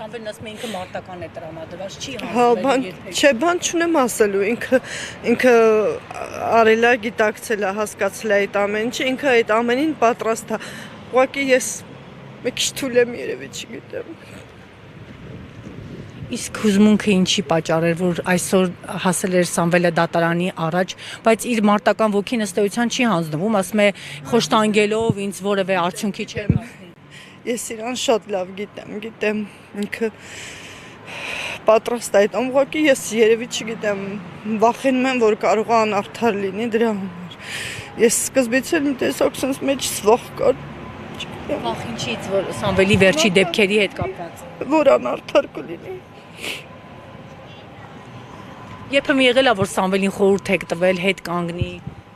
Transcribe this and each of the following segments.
Սամվելն ասում է ինքը մարտական է տրամադրված, չի Հա, չէ, բան չունեմ ասելու, ինքը արել է, գիտակցել է, հասկացել է այդ ամեն ինչը, ինքը այդ ամենին պատրաստ է։ Ուղղակի ես մի քիչ թույլ եմ, երևի չգիտեմ։ Իսկ հուզմունքը ինչի պատճառ էր, որ այսօր հասել էր Սամվելը դատարանի առաջ, բայց իր մարտական ոգին ըստ էության չի հանձնվում, ասում է խոշտանգելով ինձ որևէ արդյունքի չեմ հասնի։ Ես իրան շատ լավ գիտեմ, ինքը պատրաստ է այդ ուղղակի ես երևի չգիտեմ, վախենում եմ, որ կարող է անարդար լինի դրա համար։ Ես սկզբից էլ մի տեսակ sense մեջ վախ կար։ Վախ ինչից, որ Սամվելի վերջի դեպքերի հետ կապված։ Որ անարդար կլինի։ Երբեմն եղել է, որ Սամվելին խորհուրդ եք տվել, հետ կանգնի։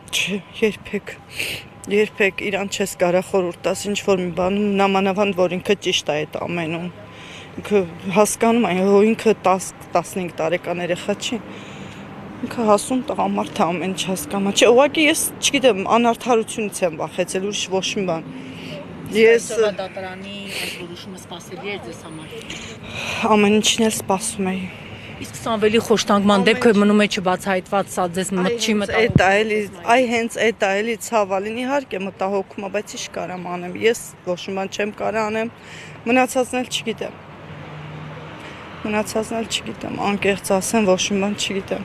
Չէ, երբեք իրան չես կարա խորհուրդ տաս ինչ որ մի բան, նամանավանդ որ ինքը ճիշտ է այդ ամենում։ Ինքը հասկանում է, որ ինքը 10-15 տարեկան երեխա չի։ Ինքը հասուն տղամարդ է, ամեն ինչ հասկանում է։ Չէ, ուղղակի ես չգիտեմ, անարդարությունից եմ վախեցել, ուրիշ ոչ մի բան։ Ես դատարանի այս որոշումը սպասելի էր ձեզ համար։ Ամեն ինչին էլ սպասում էի։ Իսկ Սամվելի խոշտանգման դեպքը մնում է չբացահայտված, սա ձեզ չի մտահոգում։ Հենց այդ է էլի ցավալին, իհարկե մտահոգում է, բայց ինչ կարամ անեմ։ Ես ոչ մի բան չեմ կարա անեմ, մնացածն էլ չգիտեմ, անկեղծ ասեմ, ոչ մի բան չգիտեմ։